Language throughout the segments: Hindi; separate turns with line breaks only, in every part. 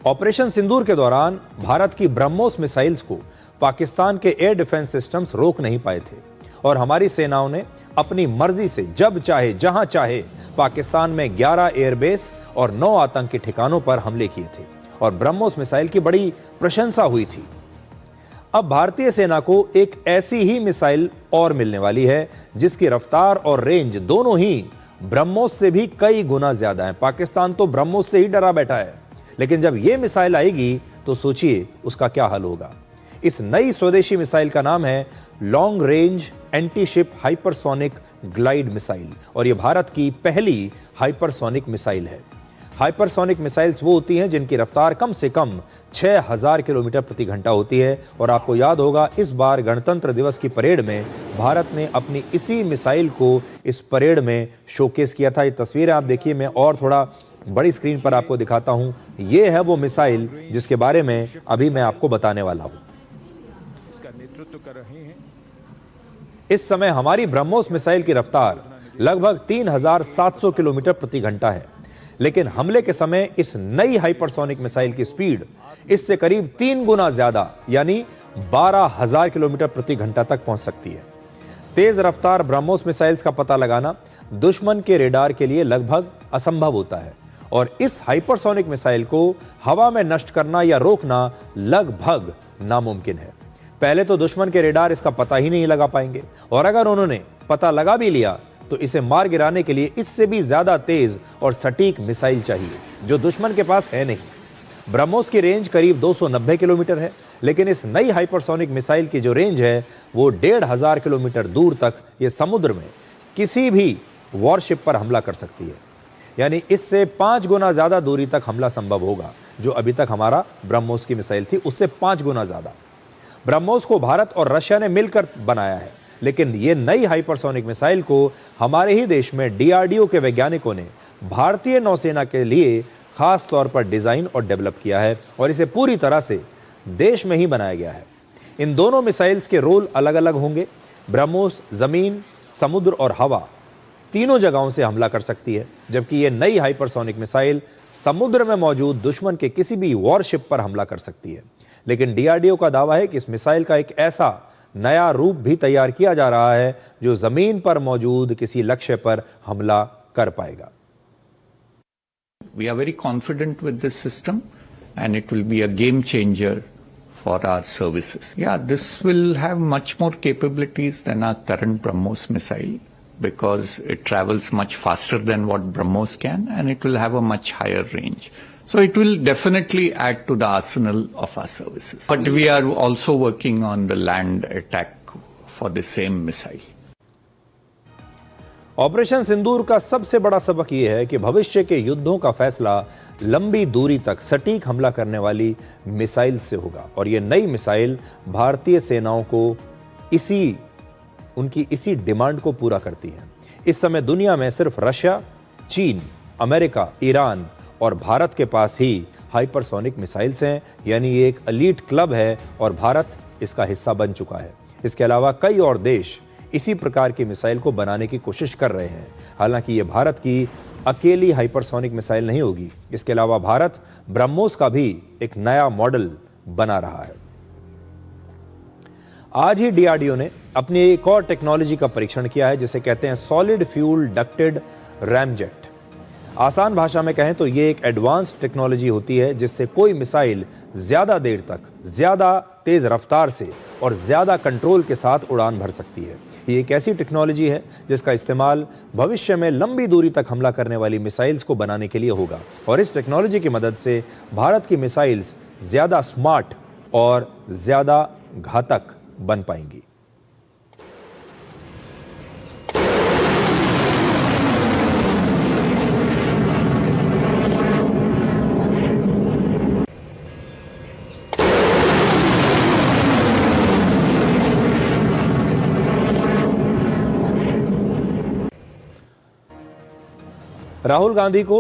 ऑपरेशन सिंदूर के दौरान भारत की ब्रह्मोस मिसाइल्स को पाकिस्तान के एयर डिफेंस सिस्टम्स रोक नहीं पाए थे और हमारी सेनाओं ने अपनी मर्जी से जब चाहे जहां चाहे पाकिस्तान में 11 एयरबेस और 9 आतंकी ठिकानों पर हमले किए थे और ब्रह्मोस मिसाइल की बड़ी प्रशंसा हुई थी। अब भारतीय सेना को एक ऐसी ही मिसाइल और मिलने वाली है जिसकी रफ्तार और रेंज दोनों ही ब्रह्मोस से भी कई गुना ज्यादा है। पाकिस्तान तो ब्रह्मोस से ही डरा बैठा है, लेकिन जब यह मिसाइल आएगी तो सोचिए उसका क्या हाल होगा। इस नई स्वदेशी मिसाइल का नाम है long range anti ship hypersonic glide missile और यह भारत की पहली हाइपरसोनिक मिसाइल है। हाइपरसोनिक मिसाइल्स वो होती हैं जिनकी रफ्तार कम से कम 6000 किलोमीटर प्रति घंटा होती है और आपको याद होगा इस बार गणतंत्र दिवस की परेड में भारत ने अपनी इसी मिसाइल को इस परेड में शोकेस किया था। ये तस्वीरें आप देखिए, मैं और थोड़ा बड़ी स्क्रीन पर आपको दिखाता हूं। ये है वो मिसाइल जिसके बारे में अभी मैं आपको बताने वाला हूं।
इसका नेतृत्व कर रहे हैं।
इस समय हमारी ब्रह्मोस मिसाइल की रफ्तार लगभग 3700 किलोमीटर प्रति घंटा है, लेकिन हमले के समय इस नई हाइपरसोनिक मिसाइल की स्पीड इससे करीब 3 गुना ज्यादा यानी 12000 किलोमीटर प्रति घंटा तक पहुंच सकती है। तेज रफ्तार ब्रह्मोस मिसाइल्स का पता लगाना दुश्मन के रेडार के लिए लगभग असंभव होता है और इस हाइपरसोनिक मिसाइल को हवा में नष्ट करना या रोकना लगभग नामुमकिन है। पहले तो दुश्मन के रेडार इसका पता ही नहीं लगा पाएंगे और अगर उन्होंने पता लगा भी लिया तो इसे मार गिराने के लिए इससे भी ज्यादा तेज और सटीक मिसाइल चाहिए जो दुश्मन के पास है नहीं। ब्रह्मोस की रेंज करीब 290 किलोमीटर है, लेकिन इस नई हाइपरसोनिक मिसाइल की जो रेंज है वो 1500 किलोमीटर दूर तक ये समुद्र में किसी भी वॉरशिप पर हमला कर सकती है, यानी इससे 5 गुना ज्यादा दूरी तक हमला संभव होगा। जो अभी तक हमारा ब्रह्मोस की मिसाइल थी उससे 5 गुना ज्यादा। ब्रह्मोस को भारत और रशिया ने मिलकर बनाया है, लेकिन ये नई हाइपरसोनिक मिसाइल को हमारे ही देश में DRDO के वैज्ञानिकों ने भारतीय नौसेना के लिए खास तौर पर डिजाइन और डेवलप किया है और इसे पूरी तरह से देश में ही बनाया गया है। इन दोनों मिसाइल्स के रोल अलग अलग होंगे। ब्रह्मोस जमीन, समुद्र और हवा तीनों जगहों से हमला कर सकती है, जबकि यह नई हाइपरसोनिक मिसाइल समुद्र में मौजूद दुश्मन के किसी भी वॉरशिप पर हमला कर सकती है। लेकिन DRDO का दावा है कि इस मिसाइल का एक ऐसा नया रूप भी तैयार किया जा रहा है जो जमीन पर मौजूद किसी लक्ष्य पर हमला कर पाएगा।
We are very confident with this system and it will be a game changer for our services. Yeah, this will have much more capabilities than our current BrahMos missile because it travels much faster than what BrahMos can and it will have a much higher range. So it will definitely add to the arsenal of our services. But we are also working on the land attack for the same missile.
Operation Sindoor का सबसे बड़ा सबक यह है कि भविष्य के युद्धों का फैसला लंबी दूरी तक सटीक हमला करने वाली मिसाइल से होगा और यह नई मिसाइल भारतीय सेनाओं को उनकी इसी डिमांड को पूरा करती है। इस समय दुनिया में सिर्फ रशिया, चीन, अमेरिका, ईरान और भारत के पास ही हाइपरसोनिक मिसाइल्स हैं, यानी ये एक एलीट क्लब है और भारत इसका हिस्सा बन चुका है। इसके अलावा कई और देश इसी प्रकार की मिसाइल को बनाने की कोशिश कर रहे हैं। हालांकि ये भारत की अकेली हाइपरसोनिक मिसाइल नहीं होगी। इसके अलावा भारत ब्रह्मोस का भी एक नया मॉडल बना रहा है। आज ही DRDO ने अपनी एक और टेक्नोलॉजी का परीक्षण किया है जिसे कहते हैं सॉलिड फ्यूल डक्टेड रैमजेट। आसान भाषा में कहें तो ये एक एडवांस्ड टेक्नोलॉजी होती है जिससे कोई मिसाइल ज्यादा देर तक, ज्यादा तेज रफ्तार से और ज्यादा कंट्रोल के साथ उड़ान भर सकती है। ये एक ऐसी टेक्नोलॉजी है जिसका इस्तेमाल भविष्य में लंबी दूरी तक हमला करने वाली मिसाइल्स को बनाने के लिए होगा और इस टेक्नोलॉजी की मदद से भारत की मिसाइल्स ज्यादा स्मार्ट और ज्यादा घातक बन पाएंगी। राहुल गांधी को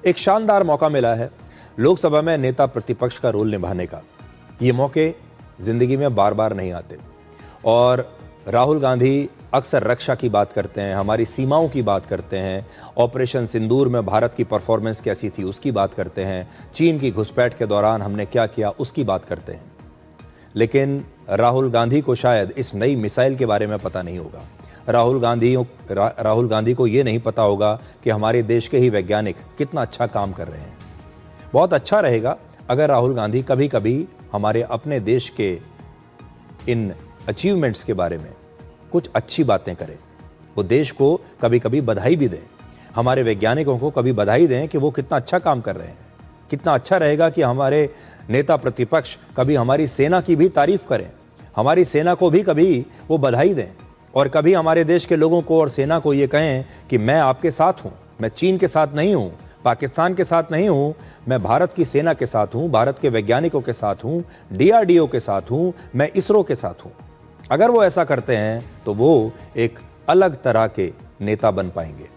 एक शानदार मौका मिला है लोकसभा में नेता प्रतिपक्ष का रोल निभाने का। ये मौके जिंदगी में बार बार नहीं आते और राहुल गांधी अक्सर रक्षा की बात करते हैं, हमारी सीमाओं की बात करते हैं, ऑपरेशन सिंदूर में भारत की परफॉर्मेंस कैसी थी उसकी बात करते हैं, चीन की घुसपैठ के दौरान हमने क्या किया उसकी बात करते हैं। लेकिन राहुल गांधी को शायद इस नई मिसाइल के बारे में पता नहीं होगा। राहुल गांधी को ये नहीं पता होगा कि हमारे देश के ही वैज्ञानिक कितना अच्छा काम कर रहे हैं। बहुत अच्छा रहेगा अगर राहुल गांधी कभी कभी हमारे अपने देश के इन अचीवमेंट्स के बारे में कुछ अच्छी बातें करें। वो देश को कभी कभी बधाई भी दें, हमारे वैज्ञानिकों को कभी बधाई दें कि वो कितना अच्छा काम कर रहे हैं। कितना अच्छा रहेगा कि हमारे नेता प्रतिपक्ष कभी हमारी सेना की भी तारीफ करें, हमारी सेना को भी कभी वो बधाई दें, और कभी हमारे देश के लोगों को और सेना को ये कहें कि मैं आपके साथ हूँ, मैं चीन के साथ नहीं हूँ, पाकिस्तान के साथ नहीं हूँ, मैं भारत की सेना के साथ हूँ, भारत के वैज्ञानिकों के साथ हूँ, DRDO के साथ हूँ, मैं इसरो के साथ हूँ। अगर वो ऐसा करते हैं तो वो एक अलग तरह के नेता बन पाएंगे।